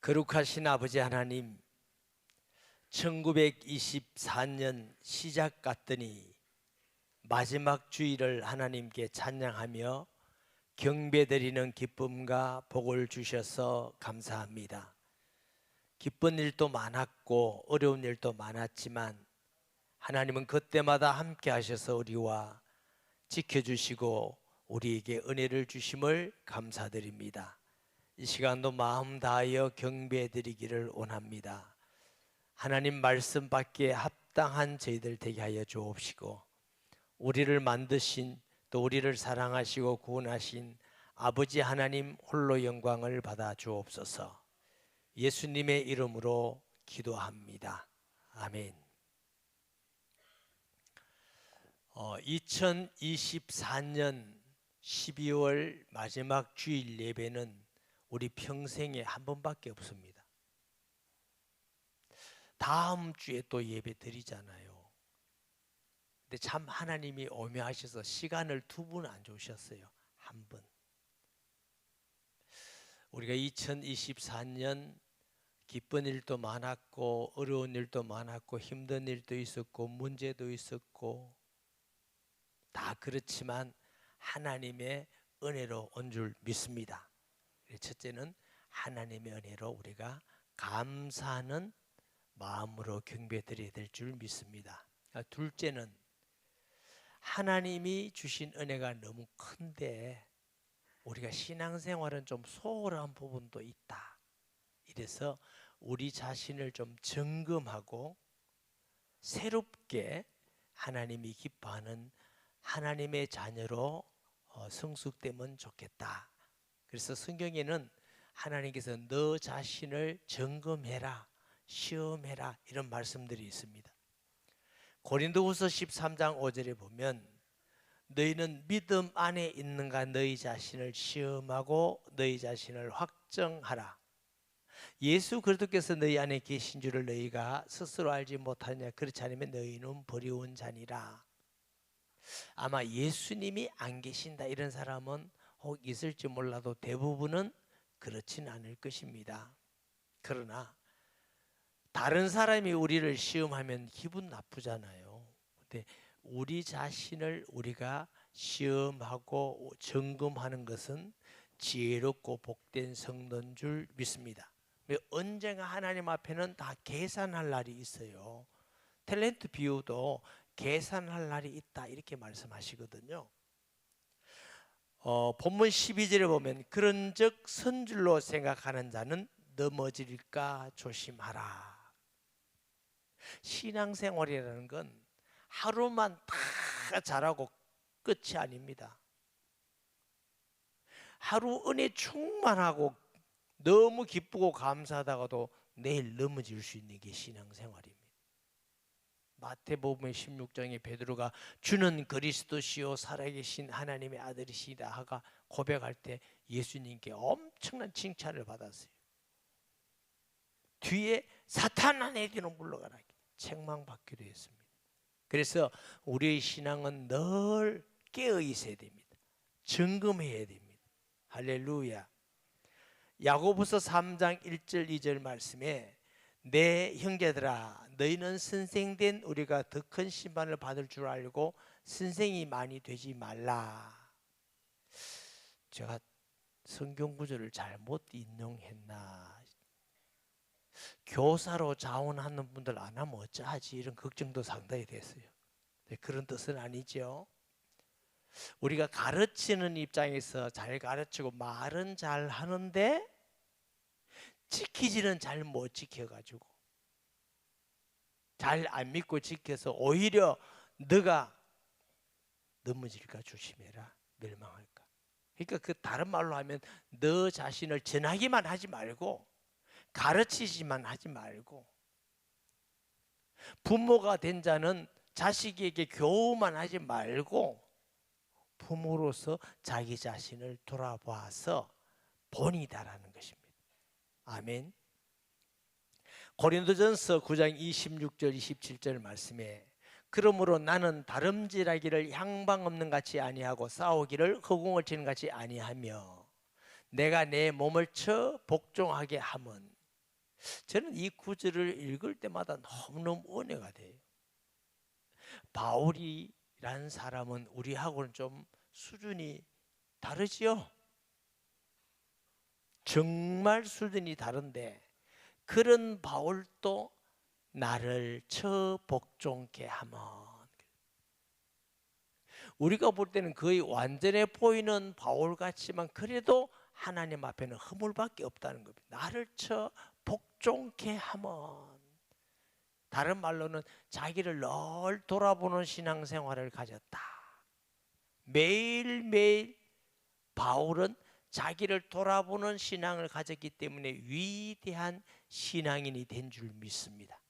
거룩하신 아버지 하나님, 1924년 시작 같더니 마지막 주일을 하나님께 찬양하며 경배드리는 기쁨과 복을 주셔서 감사합니다. 기쁜 일도 많았고 어려운 일도 많았지만 하나님은 그때마다 함께 하셔서 우리와 지켜주시고 우리에게 은혜를 주심을 감사드립니다. 이 시간도 마음 다하여 경배드리기를 원합니다. 하나님 말씀 받기에 합당한 저희들 되게 하여 주옵시고, 우리를 만드신 또 우리를 사랑하시고 구원하신 아버지 하나님 홀로 영광을 받아 주옵소서. 예수님의 이름으로 기도합니다. 아멘. 2024년 12월 마지막 주일 예배는 우리 평생에 한 번밖에 없습니다. 다음 주에 또 예배 드리잖아요. 근데 참 하나님이 오묘하셔서 시간을 두 번 안 주셨어요. 한 번. 우리가 2024년 기쁜 일도 많았고 어려운 일도 많았고 힘든 일도 있었고 문제도 있었고 다 그렇지만 하나님의 은혜로 온 줄 믿습니다. 첫째는 하나님의 은혜로 우리가 감사하는 마음으로 경배드려야 될 줄 믿습니다. 둘째는 하나님이 주신 은혜가 너무 큰데 우리가 신앙생활은 좀 소홀한 부분도 있다. 이래서 우리 자신을 좀 점검하고 새롭게 하나님이 기뻐하는 하나님의 자녀로 성숙되면 좋겠다. 그래서 성경에는 하나님께서 너 자신을 점검해라, 시험해라 이런 말씀들이 있습니다. 고린도후서 13장 5절에 보면 너희는 믿음 안에 있는가 너희 자신을 시험하고 너희 자신을 확정하라. 예수 그리스도께서 너희 안에 계신 줄을 너희가 스스로 알지 못하느냐. 그렇지 않으면 너희는 버리운 자니라. 아마 예수님이 안 계신다 이런 사람은 혹 있을지 몰라도 대부분은 그렇진 않을 것입니다. 그러나 다른 사람이 우리를 시험하면 기분 나쁘잖아요. 근데 우리 자신을 우리가 시험하고 점검하는 것은 지혜롭고 복된 성도인 줄 믿습니다. 언젠가 하나님 앞에는 다 계산할 날이 있어요. 탤런트 비유도 계산할 날이 있다 이렇게 말씀하시거든요. 본문 12절에 보면 그런즉 선줄로 생각하는 자는 넘어질까 조심하라. 신앙생활이라는 건 하루만 다 잘하고 끝이 아닙니다. 하루 은혜 충만하고 너무 기쁘고 감사하다가도 내일 넘어질 수 있는 게 신앙생활입니다. 마태복음 16장에 베드로가 주는 그리스도시요 살아계신 하나님의 아들이시다 하가 고백할 때 예수님께 엄청난 칭찬을 받았어요. 뒤에 사탄아 내게로 물러가라 책망받기도 했습니다. 그래서 우리의 신앙은 늘 깨어 있어야 됩니다. 점검해야 됩니다. 할렐루야. 야고보서 3장 1절 2절 말씀에 내 형제들아 너희는 선생된 우리가 더 큰 심판을 받을 줄 알고 선생이 많이 되지 말라. 제가 성경 구절을 잘못 인용했나, 교사로 자원하는 분들 안 하면 어쩌하지 이런 걱정도 상당히 됐어요. 그런 뜻은 아니죠. 우리가 가르치는 입장에서 잘 가르치고 말은 잘 하는데 지키지는 잘 못 지켜가지고 잘 안 믿고 지켜서 오히려 너가 넘어질까 조심해라, 멸망할까. 그러니까 그 다른 말로 하면 너 자신을 전하기만 하지 말고 가르치지만 하지 말고, 부모가 된 자는 자식에게 교훈만 하지 말고 부모로서 자기 자신을 돌아봐서 본이다라는 것입니다. 아멘. 고린도전서 9장 26절 27절 말씀에 그러므로 나는 다름질하기를 향방 없는 같이 아니하고 싸우기를 허공을 치는 같이 아니하며 내가 내 몸을 쳐 복종하게 함은 저는 이 구절을 읽을 때마다 너무너무 은혜가 돼요. 바울이라는 사람은 우리하고는 좀 수준이 다르지요. 정말 수준이 다른데 그런 바울도 나를 쳐 복종케 하면, 우리가 볼 때는 거의 완전해 보이는 바울 같지만 그래도 하나님 앞에는 허물밖에 없다는 겁니다. 나를 쳐 복종케 하면, 다른 말로는 자기를 늘 돌아보는 신앙생활을 가졌다. 매일매일 바울은 자기를 돌아보는 신앙을 가졌기 때문에 위대한 신앙인이 된 줄 믿습니다.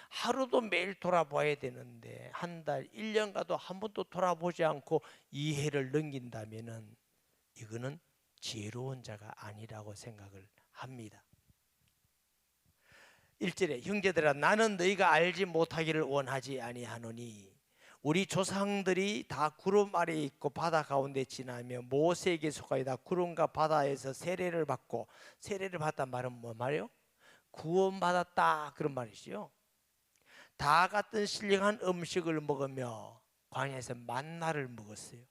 하루도 매일 돌아봐야 되는데 한 달, 1년 가도 한 번도 돌아보지 않고 이해를 넘긴다면 이거는 지혜로운 자가 아니라고 생각을 합니다. 1절에 형제들아 나는 너희가 알지 못하기를 원하지 아니하노니 우리 조상들이 다 구름 아래에 있고 바다 가운데 지나며 모세에게 속하여 구름과 바다에서 세례를 받고, 세례를 받단 말은 뭐 말이에요? 구원받았다 그런 말이죠. 다 같은 신령한 음식을 먹으며 광야에서 만나를 먹었어요.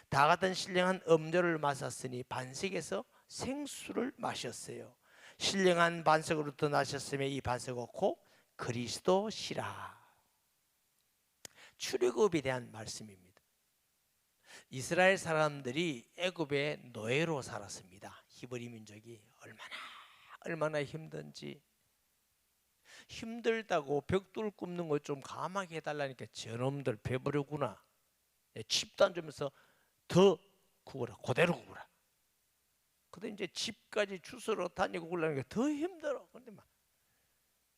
다 같은 신령한 음료를 마셨으니 반석에서 생수를 마셨어요. 신령한 반석으로부터 나셨으며 이 반석은 곧 그리스도시라. 출애굽에 대한 말씀입니다. 이스라엘 사람들이 애굽의 노예로 살았습니다. 히브리 민족이 얼마나 힘든지, 힘들다고 벽돌 굽는 거 좀 감하게 해달라니까 저놈들 배부르구나, 집도 안 주면서 더 구워라, 그대로 구워라. 근데 이제 집까지 주스러 다니고 그러니까 더 힘들어. 근데 막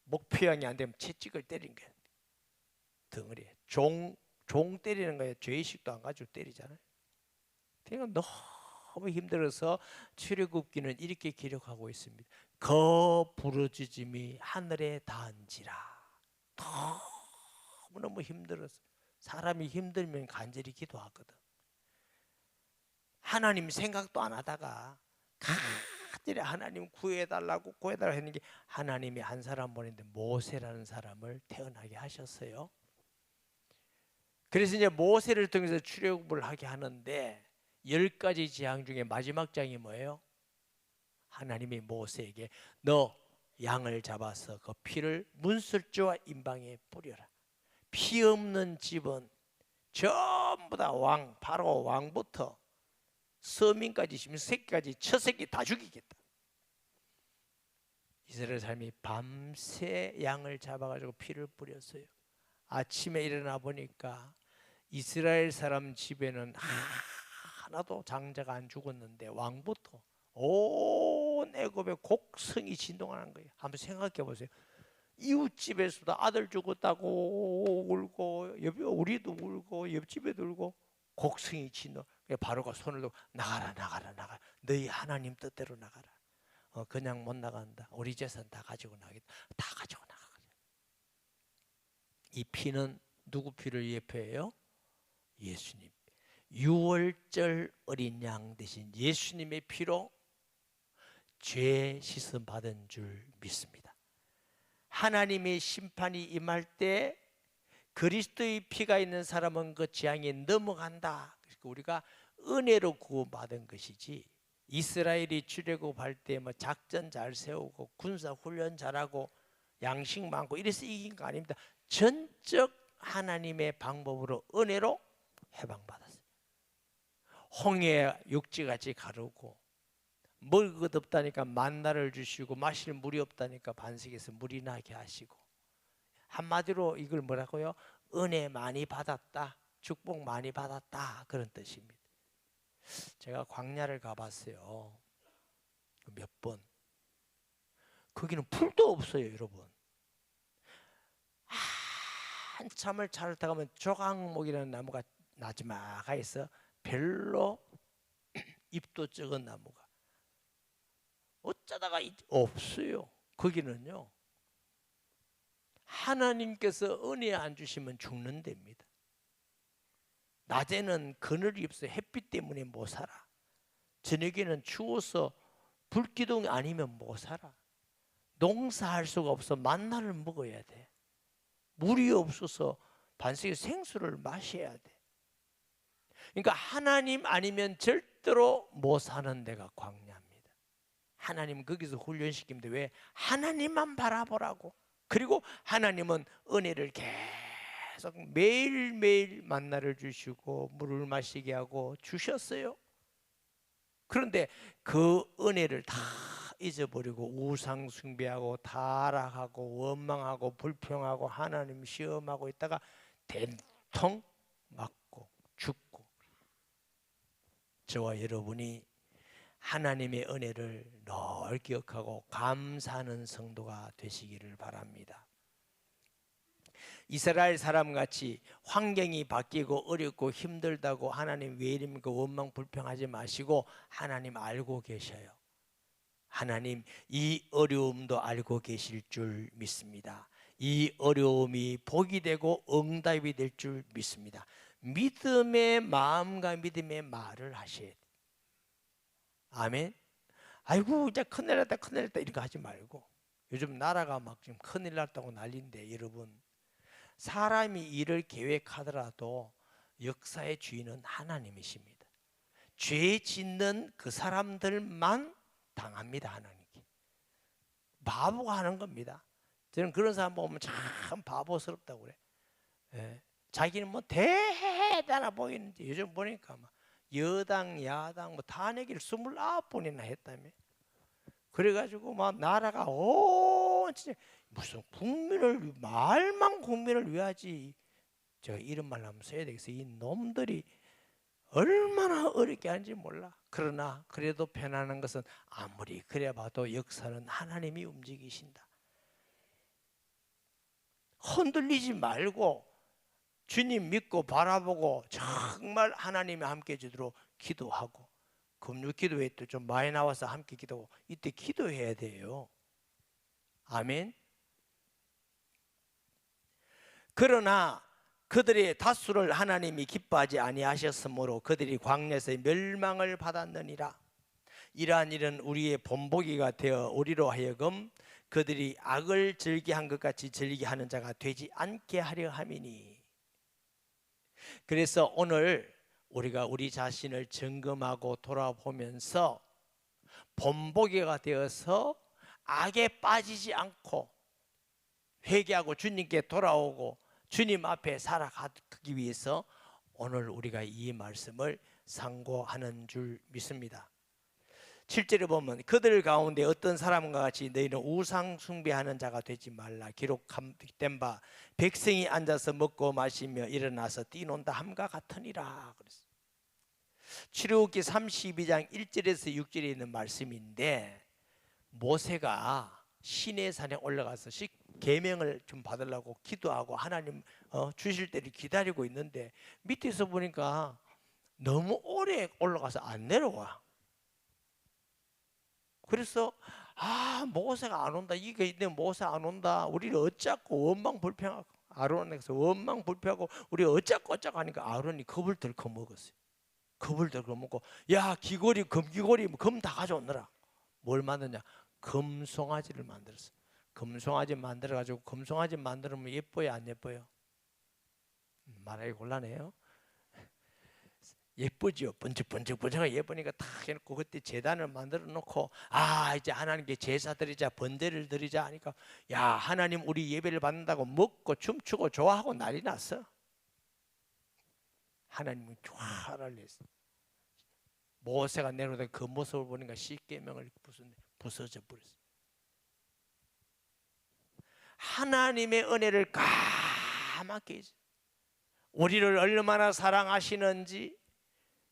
목표양이 안 되면 채찍을 때린 거야. 덩어리에 종 때리는 거예요. 죄의식도 안 가지고 때리잖아요. 그러니까 너무 힘들어서 출애굽기는 이렇게 기록하고 있습니다. 거 부르짖음이 하늘에 닿은지라. 너무너무 힘들어서, 사람이 힘들면 간절히 기도하거든. 하나님 생각도 안 하다가 간절히 하나님 구해달라고 했는 게 하나님이 한 사람 보냈는데 모세라는 사람을 태어나게 하셨어요. 그래서 이제 모세를 통해서 출애굽을 하게 하는데 10가지 재앙 중에 마지막 장이 뭐예요? 하나님이 모세에게 너 양을 잡아서 그 피를 문설주와 임방에 뿌려라. 피 없는 집은 전부 다 바로 왕부터 서민까지 있으면 새끼까지 첫 새끼 다 죽이겠다. 이스라엘 사람이 밤새 양을 잡아가지고 피를 뿌렸어요. 아침에 일어나 보니까 이스라엘 사람 집에는 하나도 장자가 안 죽었는데 왕부터 온 애굽의 곡성이 진동하는 거예요. 한번 생각해 보세요. 이웃집에서도 아들 죽었다고 울고, 우리도 울고, 옆집에도 울고, 곡성이 진동. 바로가 손을 들고 나가라. 너희 하나님 뜻대로 나가라. 그냥 못 나간다. 우리 재산 다 가지고 나가겠다. 다 가지고 나가겠다. 이 피는 누구 피를 예표해요? 예수님. 6월절 어린 양 대신 예수님의 피로 죄 씻음 받은 줄 믿습니다. 하나님의 심판이 임할 때 그리스도의 피가 있는 사람은 그 재앙에 넘어간다. 그러니까 우리가 은혜로 구원받은 것이지, 이스라엘이 출애굽할 때 뭐 작전 잘 세우고 군사 훈련 잘하고 양식 많고 이래서 이긴 거 아닙니다. 전적 하나님의 방법으로 은혜로 해방받았어요. 홍해 육지같이 가르고, 먹을 것 없다니까 만나를 주시고, 마실 물이 없다니까 반석에서 물이 나게 하시고, 한마디로 이걸 뭐라고요? 은혜 많이 받았다, 축복 많이 받았다, 그런 뜻입니다. 제가 광야를 가봤어요. 몇 번. 거기는 풀도 없어요, 여러분. 한참을 차를 타가면 조각목이라는 나무가 나지막하게 별로 잎도 적은 나무가 어쩌다가 없어요. 거기는요, 하나님께서 은혜 안 주시면 죽는 데입니다. 낮에는 그늘이 없어요. 햇빛 때문에 못 살아. 저녁에는 추워서 불기둥이 아니면 못 살아. 농사할 수가 없어. 만나를 먹어야 돼. 물이 없어서 반석에 생수를 마셔야 돼. 그러니까 하나님 아니면 절대로 못 사는 데가 광야입니다. 하나님 거기서 훈련시킵니다. 왜? 하나님만 바라보라고. 그리고 하나님은 은혜를 계속 매일매일 만나를 주시고 물을 마시게 하고 주셨어요. 그런데 그 은혜를 다 잊어버리고 우상 숭배하고 타락하고 원망하고 불평하고 하나님 시험하고 있다가 된통 맞고 죽고. 저와 여러분이 하나님의 은혜를 늘 기억하고 감사하는 성도가 되시기를 바랍니다. 이스라엘 사람같이 환경이 바뀌고 어렵고 힘들다고 하나님 왜 이럽니까 원망 불평하지 마시고 하나님 알고 계셔요. 하나님 이 어려움도 알고 계실 줄 믿습니다. 이 어려움이 복이 되고 응답이 될 줄 믿습니다. 믿음의 마음과 믿음의 말을 하셔야 돼요. 아멘. 아이고 이제 큰일 났다 큰일 났다 이렇게 하지 말고, 요즘 나라가 막 지금 큰일 났다고 난리인데, 여러분 사람이 일을 계획하더라도 역사의 주인은 하나님이십니다. 죄 짓는 그 사람들만 당합니다. 하나님께. 바보가 하는 겁니다. 저는 그런 사람 보면 참 바보스럽다고 그래. 예. 자기는 뭐 대단해 보이는지 요즘 보니까 막 여당 야당 뭐 탄핵을 29번이나 했다며. 그래가지고 막 나라가 진짜 무슨 국민을 말만 국민을 위하지. 제가 이런 말 한번 써야 되겠어요. 이 놈들이 얼마나 어렵게 하는지 몰라. 그러나 그래도 편안한 것은 아무리 그래 봐도 역사는 하나님이 움직이신다. 흔들리지 말고 주님 믿고 바라보고 정말 하나님이 함께 해주도록 기도하고, 금요 기도회 때 좀 많이 나와서 함께 기도하고 이때 기도해야 돼요. 아멘. 그러나 그들의 다수를 하나님이 기뻐하지 아니하셨으므로 그들이 광야에서 멸망을 받았느니라. 이러한 일은 우리의 본보기가 되어 우리로 하여금 그들이 악을 즐기한 것 같이 즐기게 하는 자가 되지 않게 하려 함이니. 그래서 오늘 우리가 우리 자신을 점검하고 돌아보면서 본보기가 되어서 악에 빠지지 않고 회개하고 주님께 돌아오고 주님 앞에 살아가기 위해서 오늘 우리가 이 말씀을 상고하는 줄 믿습니다. 7절에 보면 그들 가운데 어떤 사람과 같이 너희는 우상 숭배하는 자가 되지 말라. 기록된 바 백성이 앉아서 먹고 마시며 일어나서 뛰논다 함과 같으니라. 그랬어요. 출애굽기 32장 1절에서 6절에 있는 말씀인데, 모세가 시내산에 올라가서 계명을 좀 받으려고 기도하고 하나님 주실 때를 기다리고 있는데 밑에서 보니까 너무 오래 올라가서 안 내려와. 그래서 모세가 안 온다. 이게 있네. 모세 안 온다. 우리를 어쩌고 원망 불평하고, 아론에서 원망 불평하고 우리 어쩌고 하니까 아론이 겁을 덜컥 먹었어요. 겁을 덜컥 먹고, 야 귀걸이 금귀걸이 금 다 가져오느라. 뭘 만드냐? 금송아지를 만들었어. 금송아지 만들어가지고, 금송아지 만들면 예뻐요 안 예뻐요? 말하기 곤란해요. 예쁘죠. 번쩍번쩍하게 예쁘니까 탁 해놓고 그때 제단을 만들어 놓고 이제 하나님께 제사 드리자, 번제를 드리자 하니까, 야 하나님 우리 예배를 받는다고 먹고 춤추고 좋아하고 난리 났어. 하나님은 화를 냈어. 모세가 내려오다 그 모습을 보니까 십계명을 부서져 버렸어. 하나님의 은혜를 까맣게 잊어. 우리를 얼마나 사랑하시는지,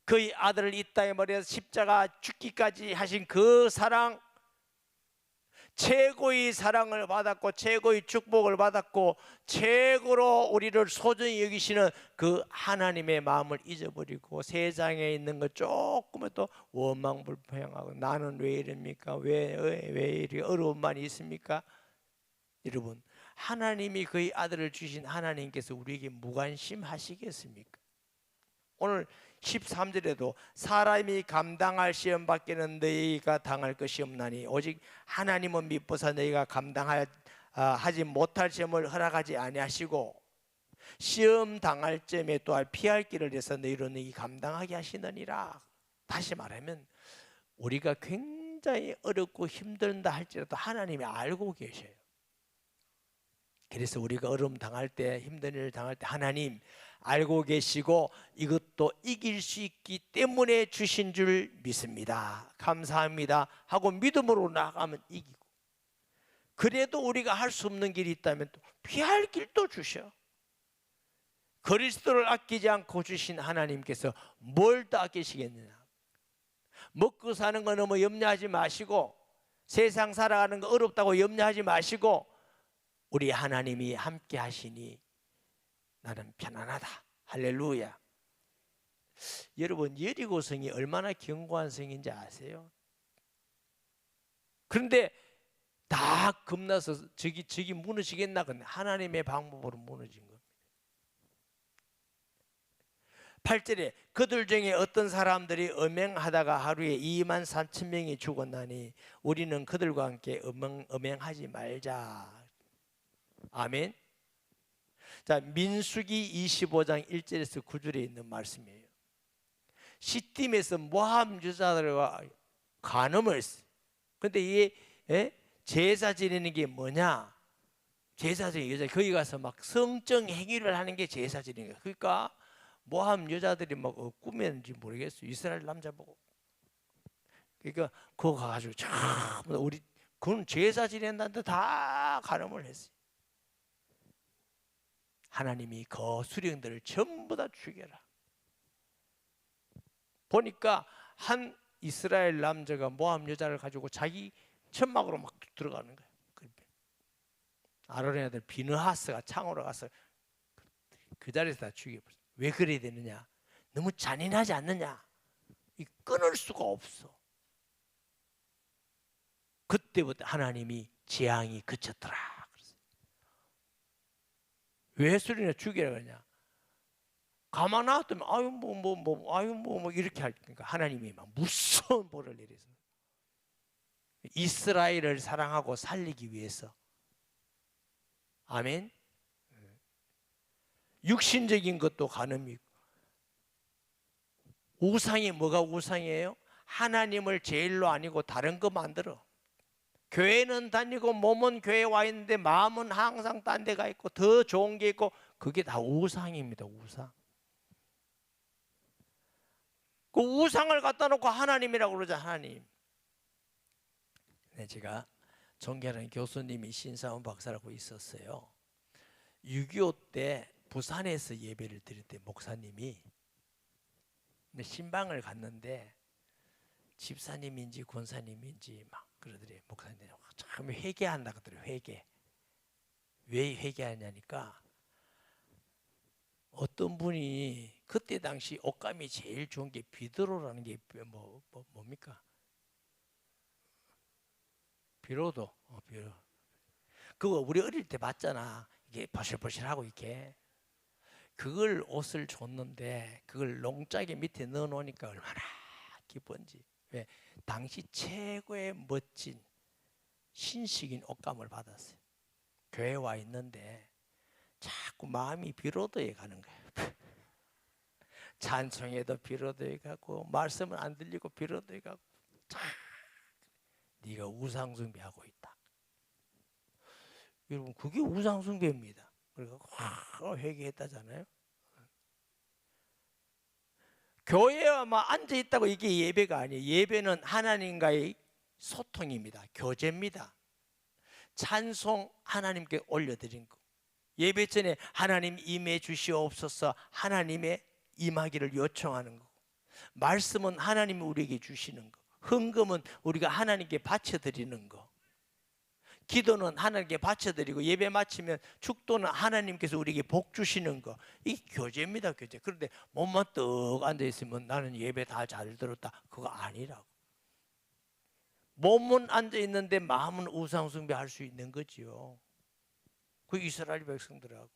그의 아들을 이 땅에 버려서 십자가 죽기까지 하신 그 사랑, 최고의 사랑을 받았고 최고의 축복을 받았고 최고로 우리를 소중히 여기시는 그 하나님의 마음을 잊어버리고 세상에 있는 것 조금은 또 원망 불평하고, 나는 왜 이럽니까? 왜 이렇게 어려움만 있습니까? 여러분, 하나님이 그의 아들을 주신 하나님께서 우리에게 무관심하시겠습니까? 오늘 13절에도 사람이 감당할 시험 밖에는 너희가 당할 것이 없나니 오직 하나님은 미쁘사 너희가 하지 못할 시험을 허락하지 아니하시고 시험 당할 점에 또한 피할 길을 내서 너희 감당하게 하시느니라. 다시 말하면 우리가 굉장히 어렵고 힘들다 할지라도 하나님이 알고 계셔요. 그래서 우리가 어려움 당할 때, 힘든 일 당할 때 하나님 알고 계시고 이것도 이길 수 있기 때문에 주신 줄 믿습니다. 감사합니다 하고 믿음으로 나가면 이기고, 그래도 우리가 할 수 없는 길이 있다면 또 피할 길도 주셔. 그리스도를 아끼지 않고 주신 하나님께서 뭘 더 아끼시겠느냐. 먹고 사는 거 너무 염려하지 마시고, 세상 살아가는 거 어렵다고 염려하지 마시고, 우리 하나님이 함께 하시니 나는 편안하다. 할렐루야. 여러분, 여리고 성이 얼마나 견고한 성인지 아세요? 그런데 다 겁나서 저기 무너지겠나. 근데 하나님의 방법으로 무너진 겁니다. 8절에 그들 중에 어떤 사람들이 음행하다가 하루에 24,000명이 죽었나니 우리는 그들과 함께 음행하지 말자. 아멘. 자, 민수기 25장 1절에서 9절에 있는 말씀이에요. 시팀에서 모함 여자들과 간음을 했어요. 근데 이게 제사 지내는 게 뭐냐? 제사 지내는 여자, 거기 가서 막 성적 행위를 하는 게 제사 지내는 거예요. 그러니까 모함 여자들이 막 꾸몄는지 모르겠어요. 이스라엘 남자 보고. 그러니까 그거 가가지고 참 우리 그건 제사 지낸다는데 다 간음을 했어요. 하나님이 그 수령들을 전부 다 죽여라. 보니까 한 이스라엘 남자가 모함 여자를 가지고 자기 천막으로 막 들어가는 거예요. 아론의 아들 비느하스가 창으로 가서 그 자리에서 다 죽여버렸어요. 왜 그래야 되느냐? 너무 잔인하지 않느냐? 끊을 수가 없어. 그때부터 하나님이 재앙이 그쳤더라. 왜 수련을 죽이라 그러냐? 가만 놔두면 뭐 이렇게 하니까 하나님이 막 무서운 벌을 내려서 이스라엘을 사랑하고 살리기 위해서. 아멘. 육신적인 것도 간음이고, 우상이 뭐가 우상이에요? 하나님을 제일로 아니고 다른 거 만들어. 교회는 다니고 몸은 교회에 와 있는데 마음은 항상 딴 데 가 있고 더 좋은 게 있고, 그게 다 우상입니다. 우상. 그 우상을 갖다 놓고 하나님이라고 그러죠. 하나님. 네, 제가 존경하는 교수님이 신사원 박사라고 있었어요. 6.25 때 부산에서 예배를 드릴 때 목사님이 신방을 갔는데 집사님인지 권사님인지 막 그러더래요. 목사님 참 회개한다 그러더래요. 회개. 왜 회개하냐니까, 어떤 분이 그때 당시 옷감이 제일 좋은 게 비드로라는 게 뭡니까? 비로도. 비로. 그거 우리 어릴 때 봤잖아. 이게 버실버실하고 이렇게. 그걸 옷을 줬는데 그걸 농짝에 밑에 넣어 놓으니까 얼마나 기쁜지. 왜? 당시 최고의 멋진 신식인 옷감을 받았어요. 교회에 와 있는데 자꾸 마음이 비로도에 가는 거예요. 찬송에도 비로도에 가고, 말씀은 안 들리고 비로도에 가고. 네가 우상숭배하고 있다. 여러분, 그게 우상숭배입니다. 그래서 회개했다잖아요. 교회에 막 앉아 있다고 이게 예배가 아니에요. 예배는 하나님과의 소통입니다. 교제입니다. 찬송 하나님께 올려드린 거. 예배 전에 하나님 임해 주시옵소서 하나님의 임하기를 요청하는 거. 말씀은 하나님이 우리에게 주시는 거. 헌금은 우리가 하나님께 바쳐드리는 거. 기도는 하나님께 바쳐드리고, 예배 마치면 축도는 하나님께서 우리에게 복 주시는 거. 이 교제입니다. 교제. 그런데 몸만 떡 앉아있으면 나는 예배 다 잘 들었다, 그거 아니라고. 몸은 앉아있는데 마음은 우상숭배할 수 있는 거지요. 그 이스라엘 백성들하고.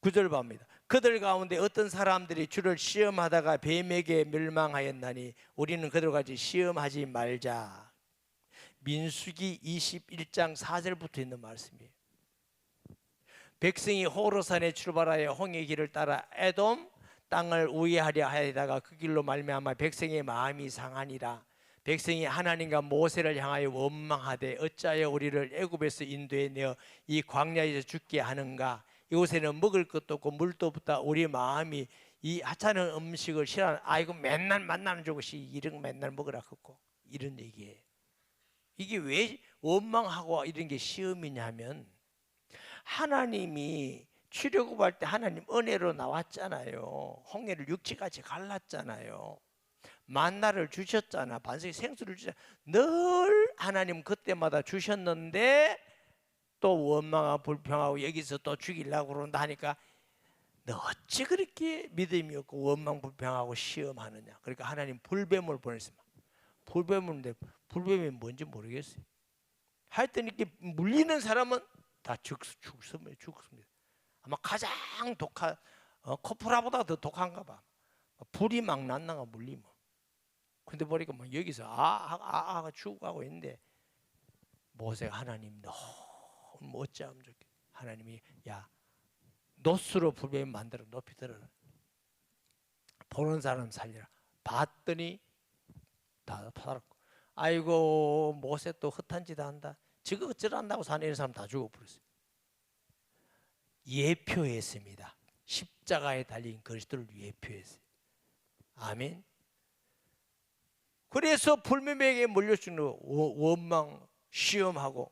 9절 봅니다. 그들 가운데 어떤 사람들이 주를 시험하다가 뱀에게 멸망하였나니 우리는 그들과 같이 시험하지 말자. 민수기 21장 4절부터 있는 말씀이에요. 백성이 호르산에 출발하여 홍해 길을 따라 에돔 땅을 우회하려 하다가 그 길로 말미암아 백성의 마음이 상하니라. 백성이 하나님과 모세를 향하여 원망하되 어찌하여 우리를 애굽에서 인도해 내어 이 광야에서 죽게 하는가. 이곳에는 먹을 것도 없고 물도 없다. 우리 마음이 이 하찮은 음식을 싫어하는, 아이고 맨날 만나는 저것이 이런 맨날 먹으라 했고, 이런 얘기예요. 이게 왜 원망하고 이런 게 시험이냐면, 하나님이 출애굽할 때 하나님 은혜로 나왔잖아요. 홍해를 육지같이 갈랐잖아요. 만나를 주셨잖아. 반석에 생수를 주셨잖아. 늘 하나님 그때마다 주셨는데 또 원망하고 불평하고 여기서 또 죽이려고 그런다 하니까 너 어찌 그렇게 믿음이 없고 원망 불평하고 시험하느냐. 그러니까 하나님 불뱀을 보냈습니다. 불뱀인데 불뱀이 뭔지 모르겠어요. 하여튼 이렇게 물리는 사람은 다 죽습니다. 아마 가장 독한, 코프라보다 더 독한가 봐. 불이 막 났나가 물리면. 근데 보니까 막 여기서 죽어가고 있는데 모세가 하나님 너무 어찌하면 좋겠다. 하나님이 야 노스로 불뱀 만들어 높이 들어라. 보는 사람 살리라. 봤더니 다 살았고. 아이고 모세 또 헛한 짓 한다. 저거 어쩌란다고 사는 사람 다 죽어버렸어요. 예표했습니다. 십자가에 달린 그리스도를 예표했어요. 아멘. 그래서 불뱀에게 몰려주는 원망 시험하고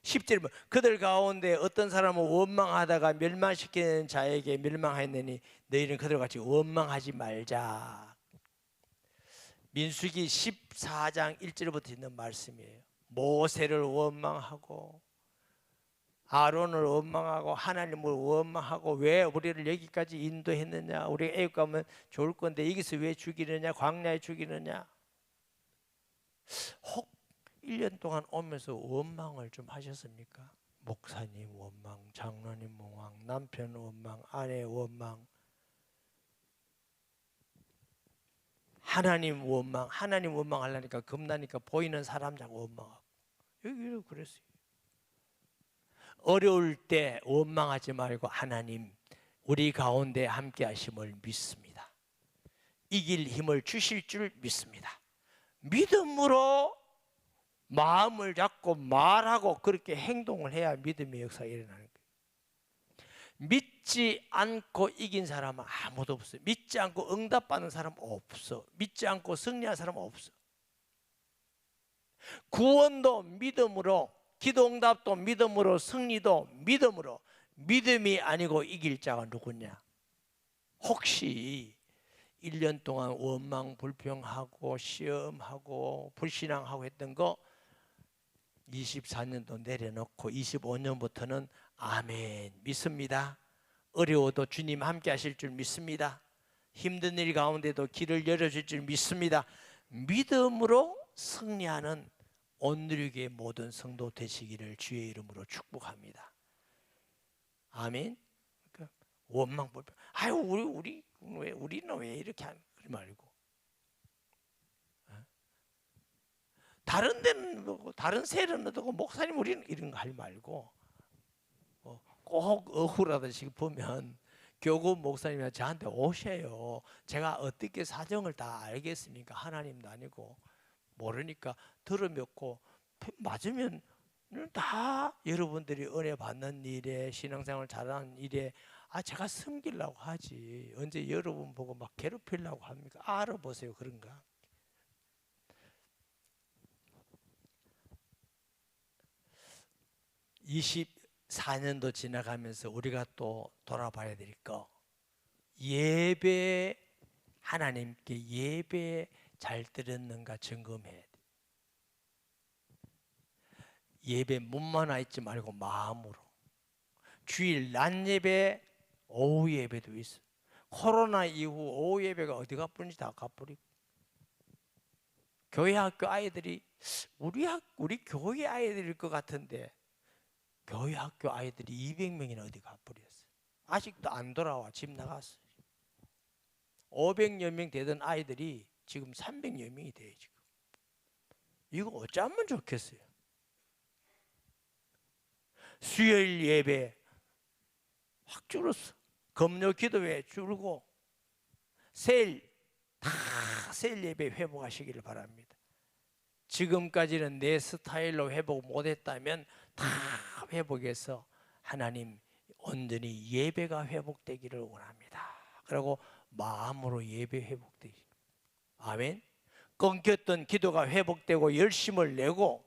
10절 그들 가운데 어떤 사람은 원망하다가 멸망시키는 자에게 멸망하였느니 너희는 그들과 같이 원망하지 말자. 민수기 14장 1절부터 있는 말씀이에요. 모세를 원망하고 아론을 원망하고 하나님을 원망하고 왜 우리를 여기까지 인도했느냐, 우리가 애굽 가면 좋을 건데 여기서 왜 죽이느냐, 광야에 죽이느냐. 혹 1년 동안 오면서 원망을 좀 하셨습니까? 목사님 원망, 장로님 원망, 남편 원망, 아내 원망, 하나님 원망하려니까 겁나니까 보이는 사람 자꾸 원망하고. 여기도 그랬어요. 어려울 때 원망하지 말고 하나님 우리 가운데 함께 하심을 믿습니다. 이길 힘을 주실 줄 믿습니다. 믿음으로 마음을 잡고 말하고 그렇게 행동을 해야 믿음의 역사가 일어나는 거예요. 믿지 않고 이긴 사람은 아무도 없어요. 믿지 않고 응답받는 사람은 없어. 믿지 않고 승리한 사람은 없어. 구원도 믿음으로, 기도응답도 믿음으로, 승리도 믿음으로. 믿음이 아니고 이길 자가 누구냐? 혹시 1년 동안 원망 불평하고 시험하고 불신앙하고 했던 거 24년도 내려놓고 25년부터는 아멘 믿습니다. 어려워도 주님 함께 하실 줄 믿습니다. 힘든 일 가운데도 길을 열어줄 줄 믿습니다. 믿음으로 승리하는 온누리교회 모든 성도 되시기를 주의 이름으로 축복합니다. 아멘. 그러니까 원망 불평. 아유 우리는 왜 이렇게 하는 그러지 말고. 다른 데는 뭐고 다른 세는 어떻고 목사님 우리는 이런 거 하지 말고 꼭 억울하듯이 보면 교구 목사님이 저한테 오셔요. 제가 어떻게 사정을 다 알겠습니까? 하나님도 아니고 모르니까 들어먹고 맞으면 다 여러분들이 은혜 받는 일에 신앙생활 잘하는 일에 제가 섬기려고 하지 언제 여러분 보고 막 괴롭히려고 합니까? 알아보세요. 그런가? (24년도) 지나가면서 우리가 또 돌아봐야 될 거, 예배, 하나님께 예배 잘 드렸는가 점검해야 돼. 예배 문만 와 있지 말고 마음으로. 주일 낮 예배, 오후 예배도 있어. 코로나 이후 오후 예배가 어디 가버린지 다 가버리고. 교회 학교 아이들이 우리 교회 아이들일 것 같은데 교회 학교 아이들이 200명이나 어디 가버렸어. 아직도 안 돌아와. 집 나갔어. 500여 명 되던 아이들이 지금 300여 명이 돼요. 지금 이거 어쩌면 좋겠어요. 수요일 예배 확 줄었어. 금요 기도회 줄고 세일 예배 회복하시기를 바랍니다. 지금까지는 내 스타일로 회복 못했다면 다 회복해서 하나님 온전히 예배가 회복되기를 원합니다. 그리고 마음으로 예배 회복되기. 아멘. 끊겼던 기도가 회복되고 열심을 내고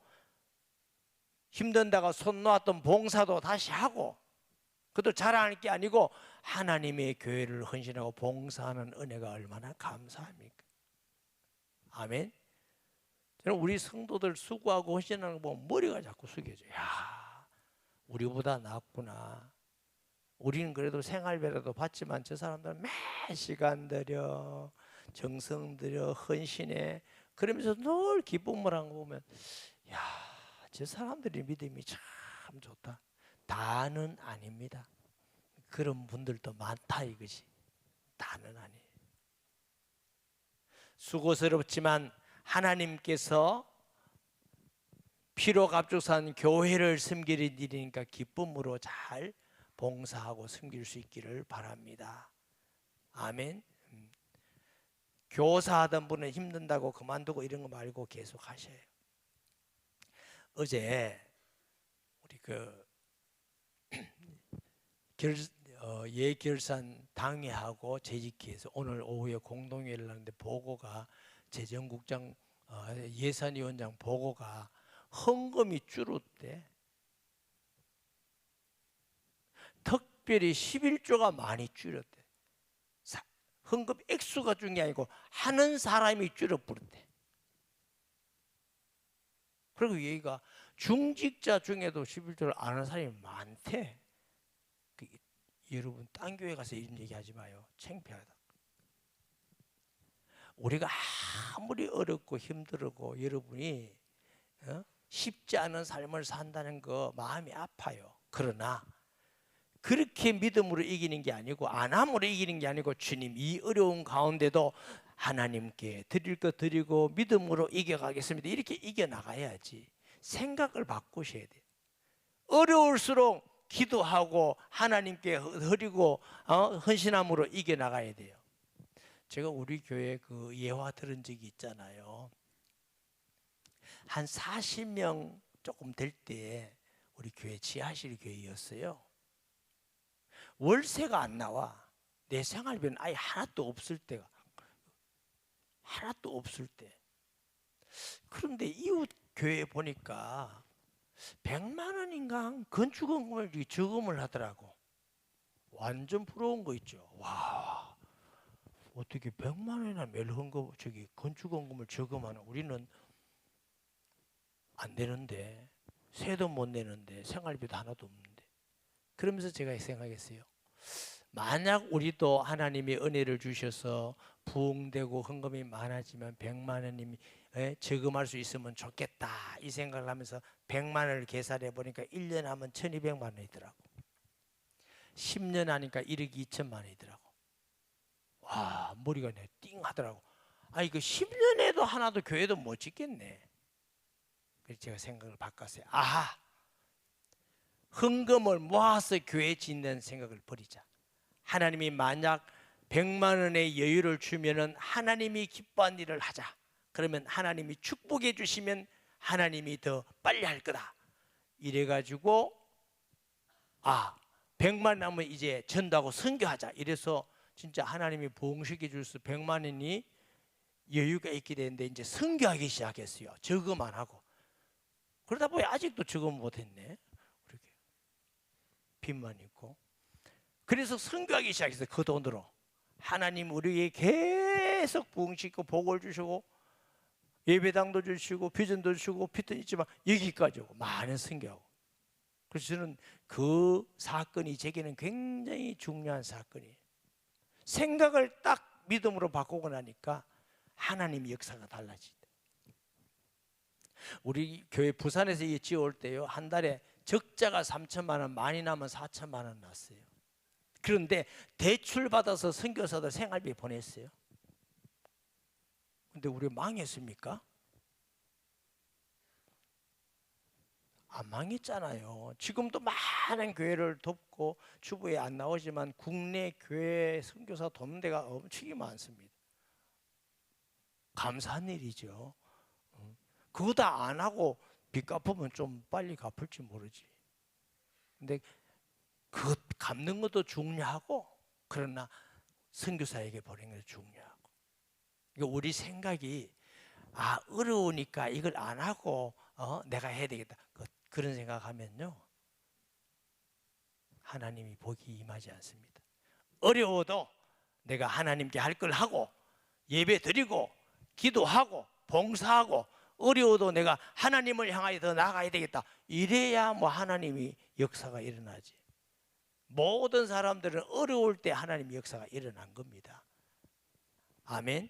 힘든다가 손 놓았던 봉사도 다시 하고, 그것도 자랑할 게 아니고 하나님의 교회를 헌신하고 봉사하는 은혜가 얼마나 감사합니까? 아멘. 저는 우리 성도들 수고하고 헌신하는 거 보면 머리가 자꾸 숙여져요. 야, 우리보다 낫구나. 우리는 그래도 생활비라도 받지만 저 사람들은 매 시간 들여 정성 들여 헌신해. 그러면서 늘 기쁨을 하는 거 보면, 야, 저 사람들의 믿음이 참 좋다. 다는 아닙니다. 그런 분들도 많다 이것이. 다는 아니에요. 수고스럽지만 하나님께서 피로 값주산 교회를 섬기는 일이니까 기쁨으로 잘 봉사하고 섬길 수 있기를 바랍니다. 아멘. 교사하던 분은 힘든다고 그만두고 이런 거 말고 계속 하셔요. 어제 우리 예결산 당회하고 재직회에서 오늘 오후에 공동회의를 하는데 보고가 재정국장 예산위원장 보고가 헌금이 줄었대. 특별히 11조가 많이 줄었대. 헌금 액수가 준 게 아니고 하는 사람이 줄어버렸대. 그리고 얘가 중직자 중에도 11조를 안 하는 사람이 많대. 여러분 딴 교회 가서 이런 얘기 하지 마요. 창피하다. 우리가 아무리 어렵고 힘들고 여러분이 쉽지 않은 삶을 산다는 거 마음이 아파요. 그러나 그렇게 믿음으로 이기는 게 아니고 안함으로 이기는 게 아니고 주님 이 어려운 가운데도 하나님께 드릴 것 드리고 믿음으로 이겨가겠습니다. 이렇게 이겨나가야지. 생각을 바꾸셔야 돼요. 어려울수록 기도하고 하나님께 드리고 헌신함으로 이겨나가야 돼요. 제가 우리 교회 그 예화 들은 적이 있잖아요. 한 40명 조금 될 때 우리 교회 지하실 교회였어요. 월세가 안 나와. 내 생활비는 아예 하나도 없을 때가. 하나도 없을 때. 그런데 이웃 교회에 보니까 100만 원인가 건축원금을 저금을 하더라고. 완전 부러운 거 있죠. 와, 어떻게 100만 원이나 매일 건축원금을 저금하는. 우리는 안 되는데, 세도 못 내는데, 생활비도 하나도 없는데. 그러면서 제가 생각했어요. 만약 우리도 하나님의 은혜를 주셔서 부흥되고 헌금이 많아지면 100만 원이 저금할 수 있으면 좋겠다 이 생각을 하면서 100만 원을 계산해 보니까 1년 하면 1200만 원이더라고. 10년 하니까 1억 2천만 원이더라고. 와, 머리가 띵 하더라고. 아니 그 10년에도 하나도 교회도 못 짓겠네. 그래서 제가 생각을 바꿨어요. 아하, 헌금을 모아서 교회 짓는 생각을 버리자. 하나님이 만약 100만 원의 여유를 주면은 하나님이 기뻐한 일을 하자. 그러면 하나님이 축복해 주시면 하나님이 더 빨리 할 거다. 이래가지고 100만 남으면 이제 전도하고 선교하자. 이래서 진짜 하나님이 부흥시켜 줄 수 100만 원이 여유가 있게 되는데 이제 선교하기 시작했어요. 저거만 하고. 그러다 보니 아직도 저거 못했네. 그렇게 빚만 있고. 그래서 선교하기 시작했어요. 그 돈으로. 하나님 우리에게 계속 부흥시키고 복을 주시고 예배당도 주시고 비전도 주시고 빚도 있지만 여기까지 오고 많은 선교하고. 그래서 저는 그 사건이 제게는 굉장히 중요한 사건이에요. 생각을 딱 믿음으로 바꾸고 나니까 하나님의 역사가 달라지다. 우리 교회 부산에서 지어올 때요 한 달에 적자가 3천만 원, 많이 나면 4천만 원 났어요. 그런데 대출 받아서 선교사들 생활비 보냈어요. 근데 우리 망했습니까? 안 망했잖아요. 지금도 많은 교회를 돕고 주부에 안 나오지만 국내 교회 선교사 돕는 데가 엄청나게 많습니다. 감사한 일이죠. 그거 다 안 하고 빚 갚으면 좀 빨리 갚을지 모르지. 근데 그 갚는 것도 중요하고, 그러나 선교사에게 보내는 것도 중요하고. 그러니까 우리 생각이 어려우니까 이걸 안 하고 내가 해야 되겠다, 그런 생각하면요, 하나님이 복이 임하지 않습니다. 어려워도 내가 하나님께 할 걸 하고 예배 드리고 기도하고 봉사하고, 어려워도 내가 하나님을 향하여 더 나아가야 되겠다, 이래야 하나님이 역사가 일어나지. 모든 사람들은 어려울 때 하나님의 역사가 일어난 겁니다. 아멘.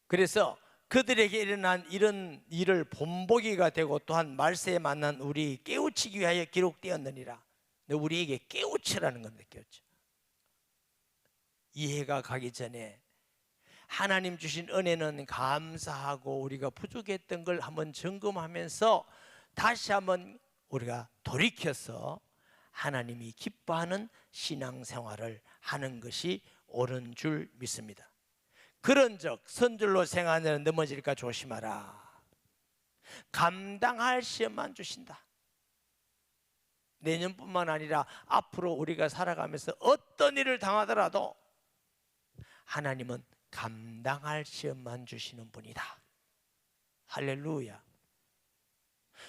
그래서 그들에게 일어난 이런 일을 본보기가 되고 또한 말세에 만난 우리 깨우치기 위하여 기록되었느니라. 우리에게 깨우치라는 건데, 깨우치. 이해가 가기 전에 하나님 주신 은혜는 감사하고 우리가 부족했던 걸 한번 점검하면서 다시 한번 우리가 돌이켜서 하나님이 기뻐하는 신앙생활을 하는 것이 옳은 줄 믿습니다. 그런즉 선줄로 생하는 넘어질까 조심하라. 감당할 시험만 주신다. 내년뿐만 아니라 앞으로 우리가 살아가면서 어떤 일을 당하더라도 하나님은 감당할 시험만 주시는 분이다. 할렐루야.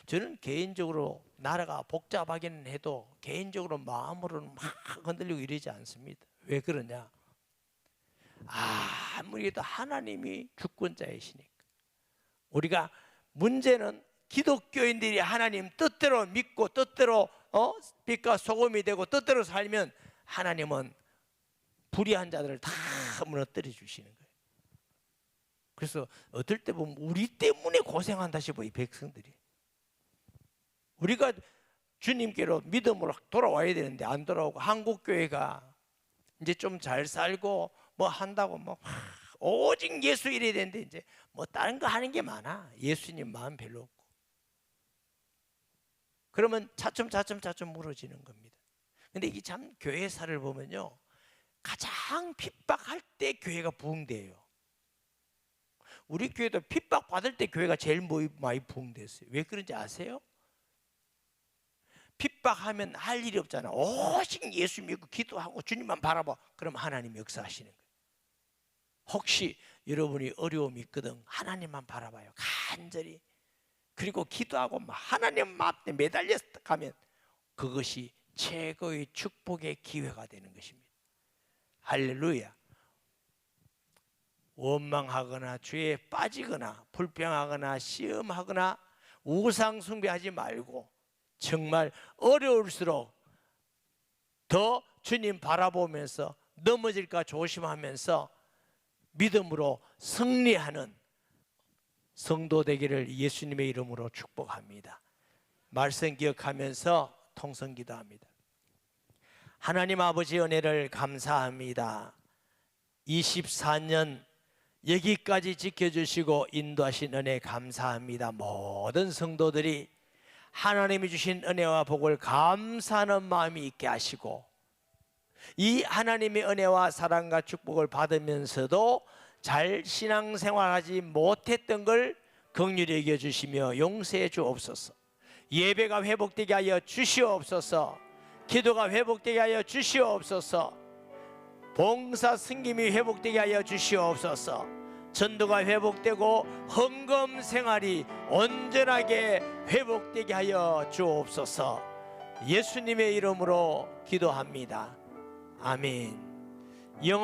저는 개인적으로 나라가 복잡하기는 해도 개인적으로 마음으로는 막 흔들리고 이러지 않습니다. 왜 그러냐? 아무래도 하나님이 주권자이시니까. 우리가 문제는 기독교인들이 하나님 뜻대로 믿고 뜻대로 빛과 소금이 되고 뜻대로 살면 하나님은 불의한 자들을 다 무너뜨려 주시는 거예요. 그래서 어떨 때 보면 우리 때문에 고생한다 싶어, 이 백성들이. 우리가 주님께로 믿음으로 돌아와야 되는데 안 돌아오고, 한국교회가 이제 좀 잘 살고 한다고 오직 예수 이래야 되는데 이제 다른 거 하는 게 많아. 예수님 마음 별로 없고. 그러면 차츰 무너지는 겁니다. 근데 이게 참 교회사를 보면요, 가장 핍박할 때 교회가 부흥돼요. 우리 교회도 핍박받을 때 교회가 제일 많이 부흥됐어요. 왜 그런지 아세요? 핍박하면 할 일이 없잖아. 오직 예수 믿고 기도하고 주님만 바라봐. 그럼 하나님이 역사하시는 거예요. 혹시 여러분이 어려움이 있거든, 하나님만 바라봐요, 간절히. 그리고 기도하고 하나님 앞에 매달려 가면 그것이 최고의 축복의 기회가 되는 것입니다. 할렐루야. 원망하거나 죄에 빠지거나 불평하거나 시험하거나 우상 숭배하지 말고 정말 어려울수록 더 주님 바라보면서 넘어질까 조심하면서 믿음으로 승리하는 성도 되기를 예수님의 이름으로 축복합니다. 말씀 기억하면서 통성 기도합니다. 하나님 아버지 은혜를 감사합니다. 24년 여기까지 지켜주시고 인도하신 은혜 감사합니다. 모든 성도들이 하나님이 주신 은혜와 복을 감사하는 마음이 있게 하시고, 이 하나님의 은혜와 사랑과 축복을 받으면서도 잘 신앙생활하지 못했던 걸 긍휼히 여겨주시며 용서해 주옵소서. 예배가 회복되게 하여 주시옵소서. 기도가 회복되게 하여 주시옵소서. 봉사 승김이 회복되게 하여 주시옵소서. 전도가 회복되고 헌금 생활이 온전하게 회복되게 하여 주옵소서. 예수님의 이름으로 기도합니다. 아멘.